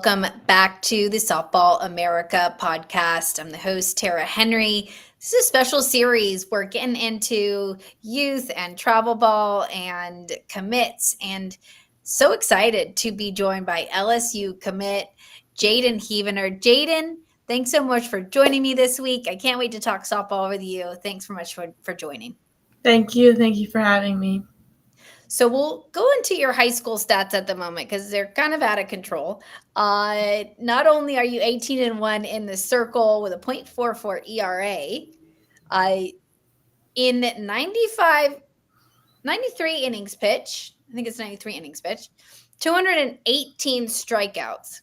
welcome back to the Softball America podcast. I'm the host, Tara Henry. This is a special series. We're getting into youth and travel ball and commits, and so excited to be joined by LSU commit Jayden Heavener. Jayden, thanks so much for joining me this week. I can't wait to talk softball with you. Thanks so much for joining. Thank you. Thank you for having me. So we'll go into your high school stats at the moment because they're kind of out of control. Not only are you 18-1 in the circle with a .44 ERA, in 93 innings pitch, I think it's 93 innings pitch, 218 strikeouts.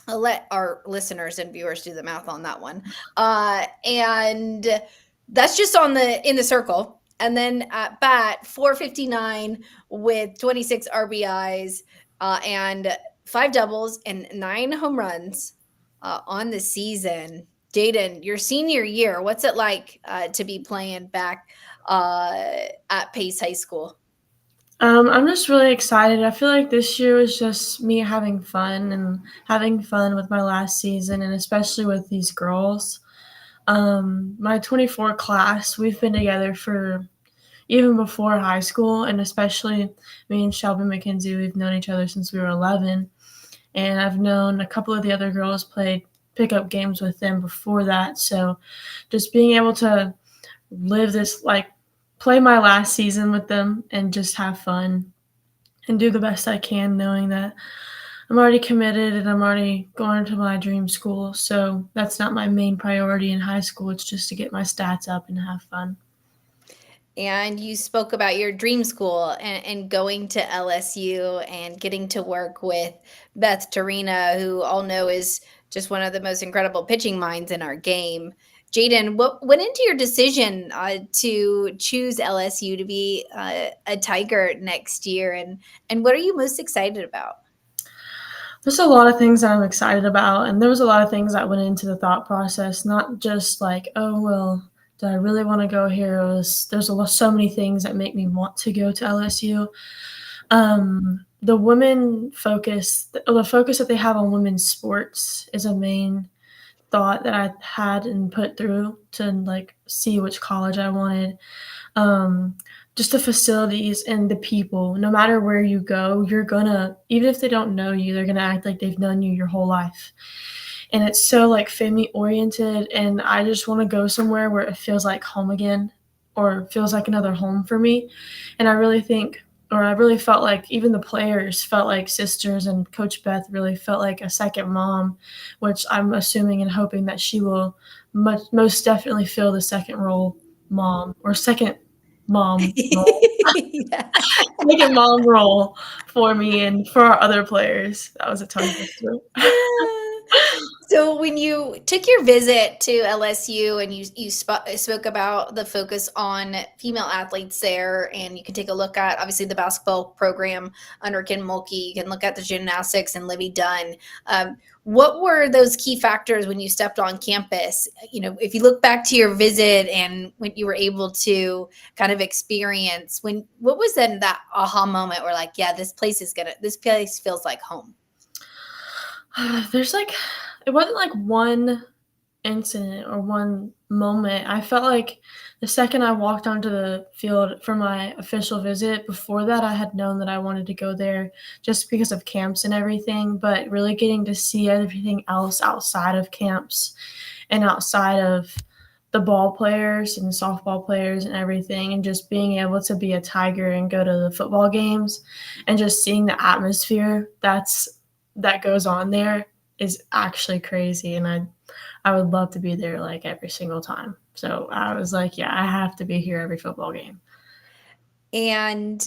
I'll let our listeners and viewers do the math on that one. And that's just in the circle. And then at bat, 459 with 26 RBIs and 5 doubles and 9 home runs on the season. Jayden, your senior year, what's it like to be playing back at Pace High School? I'm just really excited. I feel like this year was just me having fun with my last season, and especially with these girls. My 24 class, we've been together for even before high school, and especially me and Shelby McKenzie, we've known each other since we were 11. And I've known a couple of the other girls played pickup games with them before that. So just being able to live this, play my last season with them and just have fun and do the best I can, knowing that I'm already committed and I'm already going to my dream school. So that's not my main priority in high school. It's just to get my stats up and have fun. And you spoke about your dream school and going to LSU and getting to work with Beth Torina, who all know is just one of the most incredible pitching minds in our game. Jayden, what went into your decision to choose LSU to be a Tiger next year, and what are you most excited about? There's a lot of things that I'm excited about, and there was a lot of things that went into the thought process, not just like, oh, well, do I really want to go here? So many things that make me want to go to LSU. The women focus, the focus that they have on women's sports is a main thought that I had and put through to see which college I wanted. Just the facilities and the people, no matter where you go, you're gonna, even if they don't know you, they're gonna act like they've known you your whole life. And it's so family oriented, and I just want to go somewhere where it feels like home again, or feels like another home for me. And I really felt like even the players felt like sisters, and Coach Beth really felt like a second mom, which I'm assuming and hoping that she will most definitely fill the second role mom, or second mom role. Yeah. Second mom role for me and for our other players. That was a tongue twister. So when you took your visit to LSU and you spoke about the focus on female athletes there, and you can take a look at obviously the basketball program under Ken Mulkey, you can look at the gymnastics and Livy Dunn. What were those key factors when you stepped on campus? If you look back to your visit and when you were able to kind of experience, what was then that aha moment where yeah, this place feels like home? It wasn't one incident or one moment. I felt like the second I walked onto the field for my official visit, before that I had known that I wanted to go there just because of camps and everything, but really getting to see everything else outside of camps and outside of the ball players and the softball players and everything, and just being able to be a Tiger and go to the football games and just seeing the atmosphere that goes on there is actually crazy. And I would love to be there every single time. So I was like, yeah, I have to be here every football game. And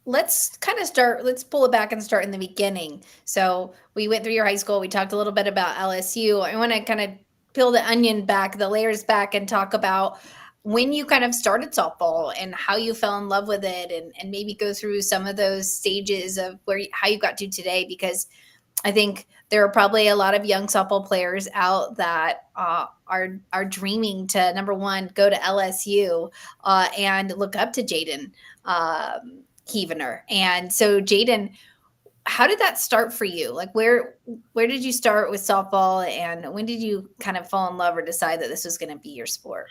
let's pull it back and start in the beginning. So we went through your high school. We talked a little bit about LSU. I want to kind of peel the onion back, the layers back, and talk about when you kind of started softball and how you fell in love with it, and maybe go through some of those stages of how you got to today, because I think there are probably a lot of young softball players out that are dreaming to, number one, go to LSU and look up to Jayden Heavener. And so, Jayden, how did that start for you? Like where did you start with softball, and when did you kind of fall in love or decide that this was going to be your sport?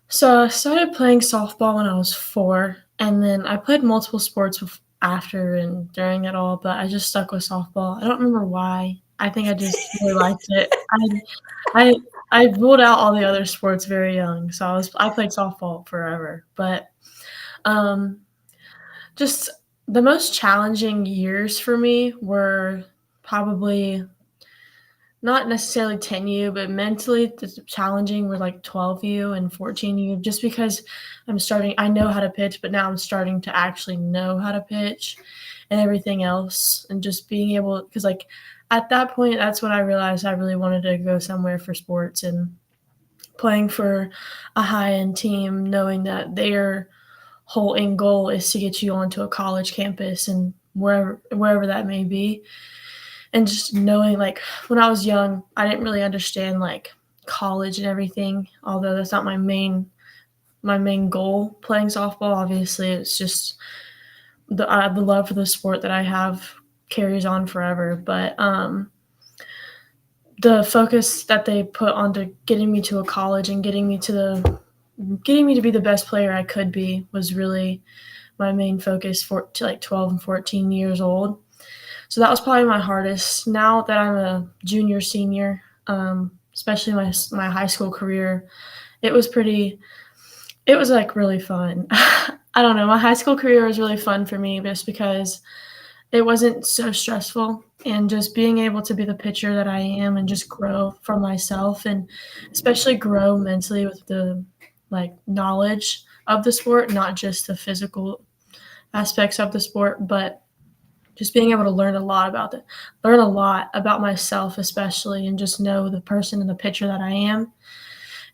So I started playing softball when I was 4, and then I played multiple sports after and during it all, but I just stuck with softball. I don't remember why. I think I just really liked it. I I ruled out all the other sports very young, so I played softball forever. But um, just the most challenging years for me were probably not necessarily 10U, but mentally challenging were like 12U and 14U, just because I know how to pitch, but now I'm starting to actually know how to pitch and everything else. And just being able, because like at that point, that's when I realized I really wanted to go somewhere for sports and playing for a high end team, knowing that their whole end goal is to get you onto a college campus and wherever that may be. And just knowing, like, when I was young, I didn't really understand like college and everything, although that's not my main goal playing softball. Obviously, it's just the love for the sport that I have carries on forever. But the focus that they put onto getting me to a college and getting me to be the best player I could be was really my main focus to like 12 and 14 years old. So that was probably my hardest. Now that I'm a junior, senior, especially my high school career, it was like really fun. I don't know. My high school career was really fun for me just because it wasn't so stressful, and just being able to be the pitcher that I am and just grow from myself, and especially grow mentally with the like knowledge of the sport, not just the physical aspects of the sport, but just being able to learn a lot about myself, especially, and just know the person and the pitcher that I am.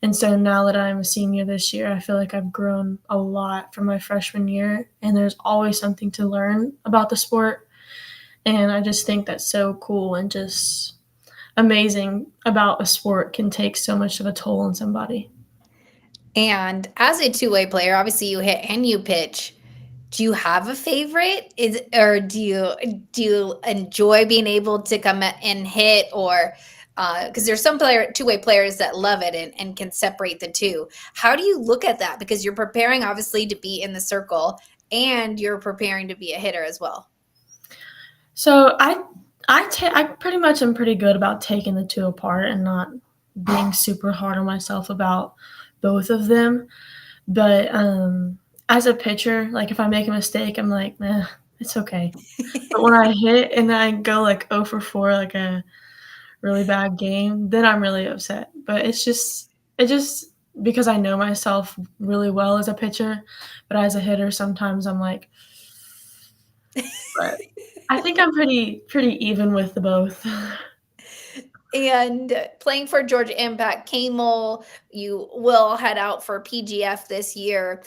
And so now that I'm a senior this year, I feel like I've grown a lot from my freshman year, and there's always something to learn about the sport. And I just think that's so cool and just amazing about a sport can take so much of a toll on somebody. And as a two-way player, obviously you hit and you pitch. Do you have a favorite? Is or do you enjoy being able to come and hit, or because there's some two-way players that love it and can separate the two. How do you look at that? Because you're preparing obviously to be in the circle and you're preparing to be a hitter as well. So I pretty much am pretty good about taking the two apart and not being super hard on myself about both of them. But as a pitcher, like if I make a mistake, I'm like, nah, it's okay. But when I hit and I go like 0 for 4, like a really bad game, then I'm really upset. But it's just because I know myself really well as a pitcher, but as a hitter, sometimes I'm like, but I think I'm pretty even with the both. And playing for Georgia Impact, Camel, you will head out for PGF this year.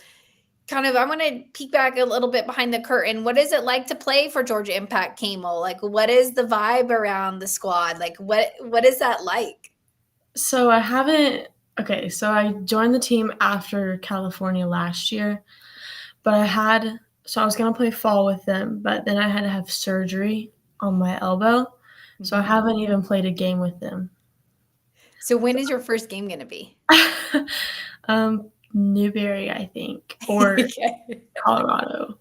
Kind of, I want to peek back a little bit behind the curtain. What is it like to play for Georgia Impact Camel? Like, what is the vibe around the squad? Like, what is that like? So I haven't okay, so I joined the team after California last year, but I was gonna play fall with them, but then I had to have surgery on my elbow, so I Mhm. haven't even played a game with them. So when is your first game going to be? Newberry, I think, or Okay. Colorado.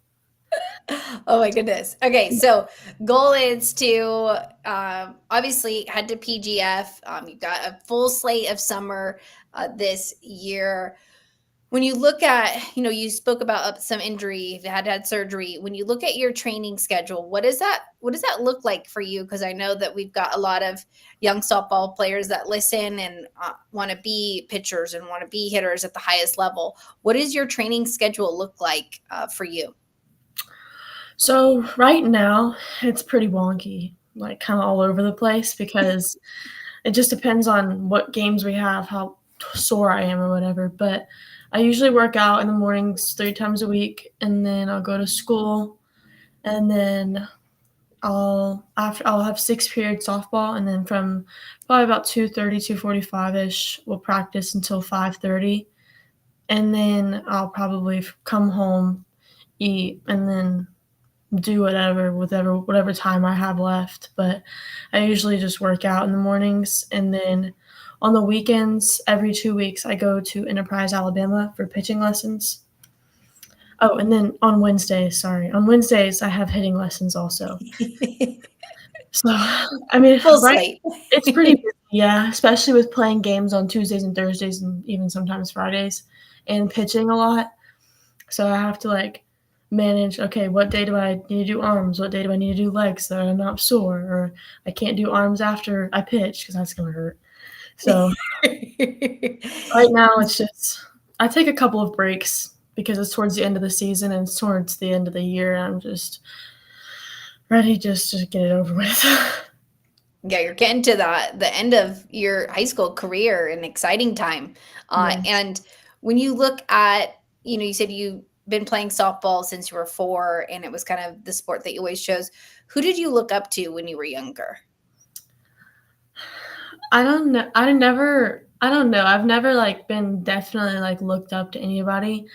Oh my goodness. Okay, so goal is to obviously head to PGF. You've got a full slate of summer this year. When you look at, you spoke about some injury, you had surgery. When you look at your training schedule, what does that look like for you? Because I know that we've got a lot of young softball players that listen and want to be pitchers and want to be hitters at the highest level. What does your training schedule look like for you? So right now, it's pretty wonky, like kinda all over the place because it just depends on what games we have, how sore I am or whatever, but I usually work out in the mornings 3 times a week, and then I'll go to school, and then I'll have 6 periods softball, and then from probably about 2:30, 2:45ish, we'll practice until 5:30, and then I'll probably come home, eat, and then do whatever time I have left. But I usually just work out in the mornings, and then on the weekends, every 2 weeks, I go to Enterprise, Alabama for pitching lessons. Oh, and then on Wednesdays I have hitting lessons also. So, I mean, Full right, slate. it's pretty busy, yeah, especially with playing games on Tuesdays and Thursdays and even sometimes Fridays and pitching a lot. So I have to like manage, okay, what day do I need to do arms? What day do I need to do legs so I'm not sore? Or I can't do arms after I pitch because that's going to hurt. So right now it's just, I take a couple of breaks because it's towards the end of the season and it's towards the end of the year. And I'm just ready just to get it over with. Yeah, you're getting to the end of your high school career, an exciting time. Yes. And when you look at, you said you've been playing softball since you were 4, and it was kind of the sport that you always chose. Who did you look up to when you were younger? I don't know. I don't know. I've never like been definitely like looked up to anybody.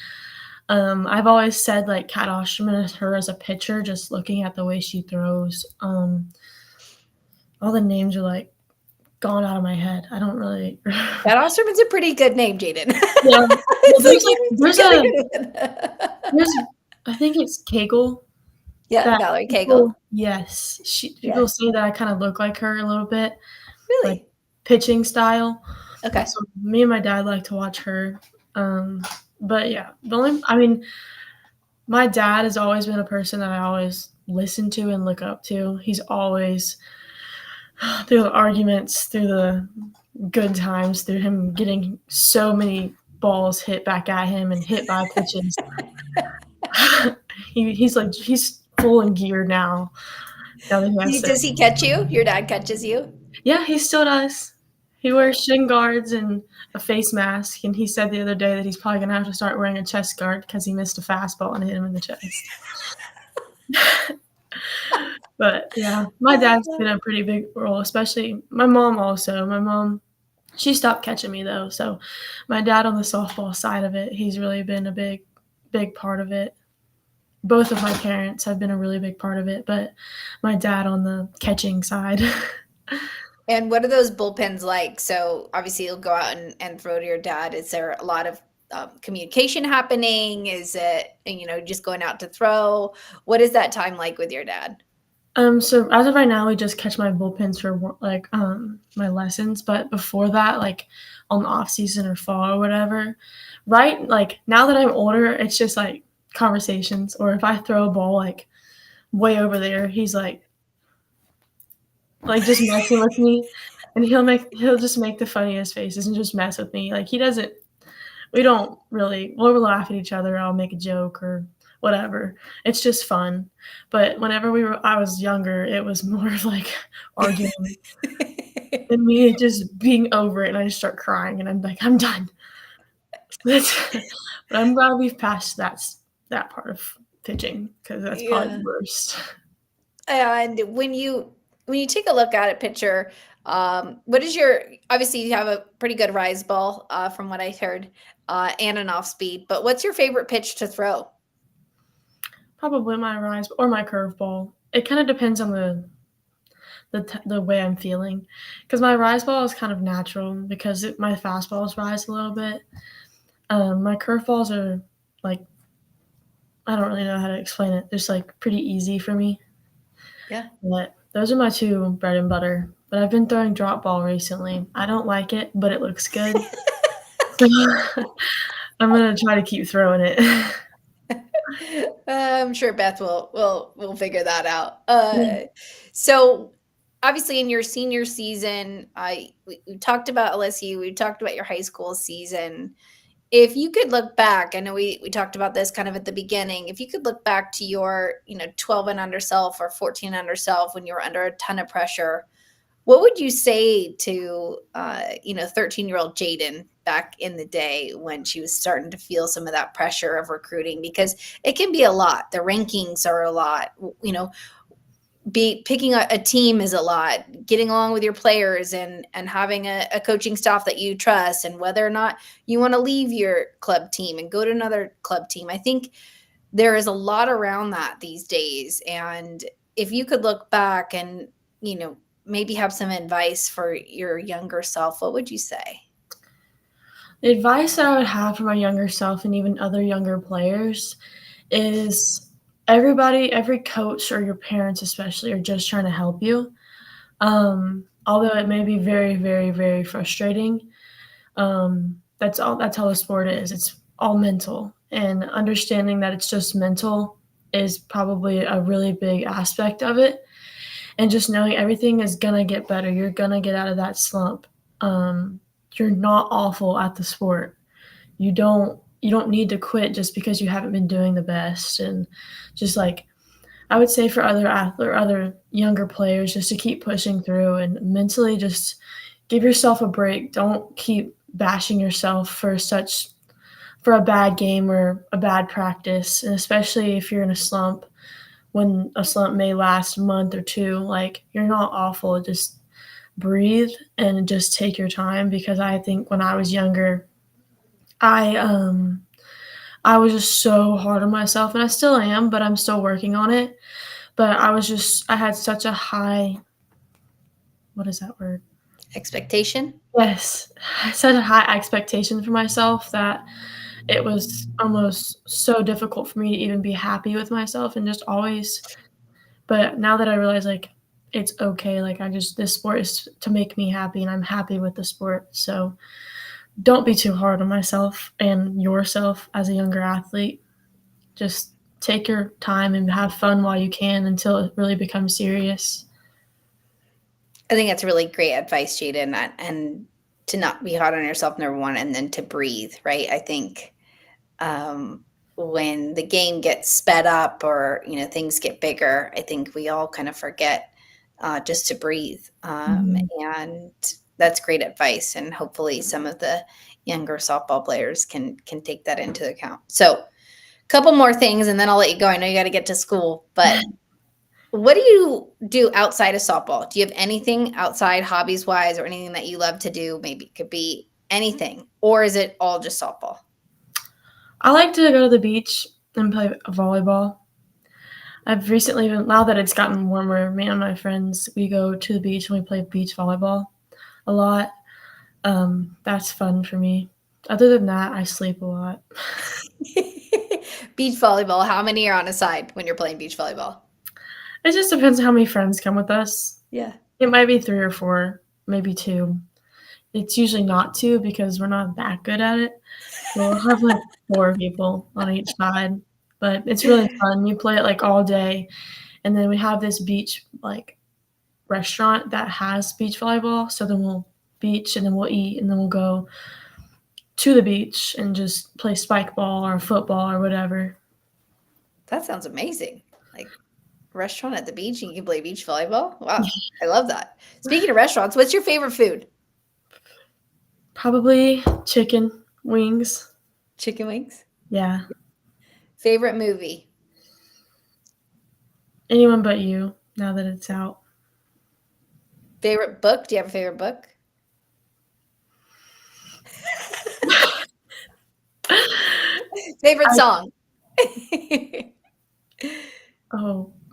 I've always said like Kat Osterman is her as a pitcher, just looking at the way she throws. All the names are like gone out of my head. I don't really. That Osterman's a pretty good name, Jayden. Yeah. Well, It's like you gotta get it. there's I think it's Kegel Yeah, that Valerie Cagle. people, yes, Yeah, people say that I kind of look like her a little bit, like really. pitching style. Okay. So me and my dad like to watch her. Um, but yeah, I mean, my dad has always been a person that I always listen to and look up to. He's always through the arguments, through the good times, through him getting so many balls hit back at him and hit by pitches. He's full in gear now. Now that he has Does he catch you? Your dad catches you? yeah, he still does. He wears shin guards and a face mask, and he said the other day that he's probably gonna have to start wearing a chest guard because he missed a fastball and hit him in the chest. But yeah, my dad's been a pretty big role, especially my mom also. My mom, she stopped catching me though, so my dad on the softball side of it, he's really been a big part of it. Both of my parents have been a really big part of it, but my dad on the catching side. And what are those bullpens like? So obviously you'll go out and throw to your dad. Is there a lot of communication happening? Is it, just going out to throw? What is that time like with your dad? So as of right now, we just catch my bullpens for like my lessons. But before that, like on the off season or fall or whatever, right? Like now that I'm older, it's just like conversations. Or if I throw a ball like way over there, he's like just messing with me, and he'll just make the funniest faces and just mess with me. Like he doesn't. We don't really. We'll laugh at each other. I'll make a joke or whatever. It's just fun. But whenever I was younger, it was more of like arguing and me just being over it, and I just start crying, and I'm like, I'm done. But I'm glad we've passed that part of pitching because that's probably Yeah. the worst. And when you take a look at a pitcher, what is your obviously you have a pretty good rise ball, from what I heard, and an off speed, but what's your favorite pitch to throw? Probably my rise or my curveball. It kind of depends on the way I'm feeling, because my rise ball is kind of natural because my fastballs rise a little bit. My curveballs are like I don't really know how to explain it. They're just like pretty easy for me. Yeah. But those are my two bread and butter. But I've been throwing drop ball recently. I don't like it, but it looks good. So I'm gonna try to keep throwing it. I'm sure Beth will figure that out. Yeah. So obviously in your senior season, we talked about LSU, we talked about your high school season. If you could look back, I know we talked about this kind of at the beginning. If you could look back to your, 12 and under self or 14 under self when you were under a ton of pressure, what would you say to 13-year-old Jayden back in the day when she was starting to feel some of that pressure of recruiting? Because it can be a lot. The rankings are a lot. Picking a team is a lot. Getting along with your players and having a coaching staff that you trust, and whether or not you want to leave your club team and go to another club team. I think there is a lot around that these days. And if you could look back and, maybe have some advice for your younger self, what would you say? The advice that I would have for my younger self and even other younger players is every coach or your parents especially are just trying to help you. Although it may be very, very, very frustrating, that's how the sport is. It's all mental, and understanding that it's just mental is probably a really big aspect of it. And just knowing everything is gonna get better. You're gonna get out of that slump. You're not awful at the sport. You don't need to quit just because you haven't been doing the best. And just like I would say for other younger players, just to keep pushing through and mentally just give yourself a break. Don't keep bashing yourself for a bad game or a bad practice, and especially if you're in a slump, when a slump may last a month or two. Like, you're not awful. Just breathe and just take your time, because I think when I was younger, I was just so hard on myself, and I still am, but I'm still working on it. But I had such a high, what is that word? Expectation? Yes, such a high expectation for myself that it was almost so difficult for me to even be happy with myself and just always. But now that I realize, like, it's okay, like, this sport is to make me happy, and I'm happy with the sport. So don't be too hard on myself and yourself as a younger athlete. Just take your time and have fun while you can until it really becomes serious. I think that's really great advice, Jayden, and to not be hard on yourself, number one, and then to breathe, right? I think when the game gets sped up or things get bigger, I think we all kind of forget just to breathe. Mhm. And that's great advice, and hopefully some of the younger softball players can take that into account. So, a couple more things, and then I'll let you go. I know you got to get to school, but what do you do outside of softball? Do you have anything outside, hobbies wise, or anything that you love to do? Maybe it could be anything, or is it all just softball? I like to go to the beach and play volleyball. I've recently been, now that it's gotten warmer, me and my friends, we go to the beach and we play beach volleyball a lot. That's fun for me. Other than that, I sleep a lot. Beach volleyball. How many are on a side when you're playing beach volleyball? It just depends on how many friends come with us. Yeah. It might be 3 or 4, maybe 2. It's usually not 2 because we're not that good at it. We'll have, like, 4 people on each side, but it's really fun. You play it, like, all day, and then we have this beach, like, restaurant that has beach volleyball, so then we'll beach, and then we'll eat, and then we'll go to the beach and just play spike ball or football or whatever. That sounds amazing. Like, restaurant at the beach and you can play beach volleyball. Wow, I love that. Speaking of restaurants, what's your favorite food? Probably chicken wings. Chicken wings. Yeah. Favorite movie? Anyone But You, now that it's out. Favorite book? Do you have a favorite book? Favorite I song?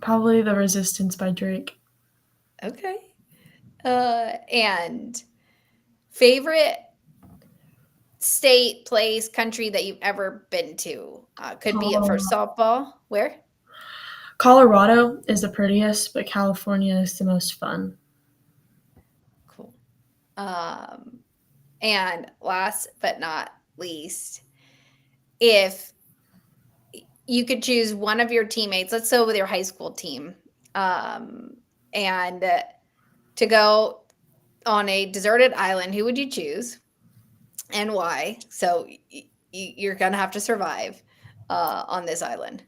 Probably The Resistance by Drake. Okay. And favorite state, place, country that you've ever been to? Could be it for Oh. softball. Where? Colorado is the prettiest, but California is the most fun. Cool. And last but not least, if you could choose one of your teammates, let's go with your high school team, and to go on a deserted island, who would you choose and why? So you're going to have to survive on this island.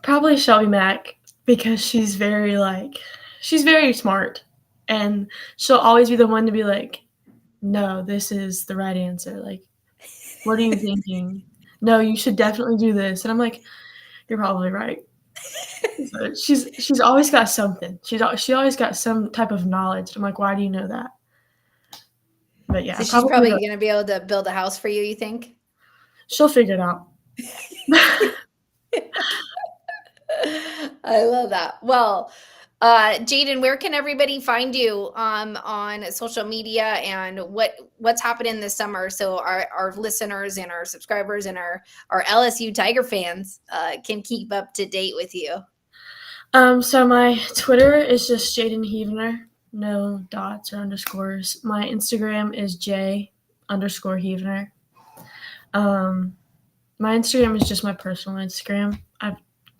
Probably Shelby Mack, because she's very smart, and she'll always be the one to be like, "No, this is the right answer. Like, what are you thinking? No, you should definitely do this." And I'm like, "You're probably right." So she's always got something. She always got some type of knowledge. I'm like, "Why do you know that?" But yeah, So she's probably probably going to be able to build a house for you, you think? she'll figure it out. I love that. Well, Jayden, where can everybody find you on social media, and what's happening this summer so our listeners and our subscribers and our LSU Tiger fans can keep up to date with you? So my Twitter is just Jayden Heavener, no dots or underscores. My Instagram is J_Heavener. My Instagram is just my personal Instagram.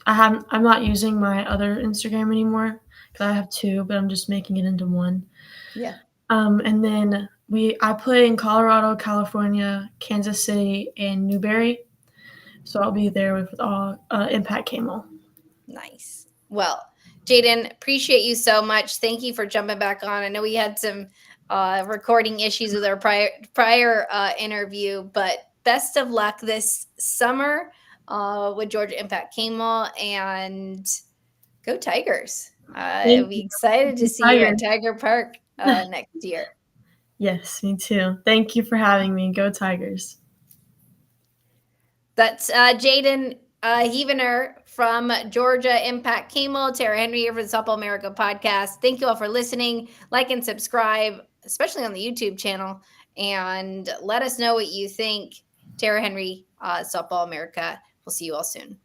I'm not using my other Instagram anymore because I have two, but I'm just making it into one. Yeah. And then I play in Colorado, California, Kansas City, and Newberry. So I'll be there with all Impact Camel. Nice. Well, Jayden, appreciate you so much. Thank you for jumping back on. I know we had some recording issues with our prior interview, but best of luck this summer with Georgia Impact Camel, and go Tigers. I'll be excited to see you at Tiger Park next year. Yes, me too. Thank you for having me. Go Tigers. That's Jayden Heavener from Georgia Impact Camel. Tara Henry here for the Softball America podcast. Thank you all for listening. Like and subscribe, especially on the YouTube channel, and let us know what you think. Tara Henry, Softball America. We'll see you all soon.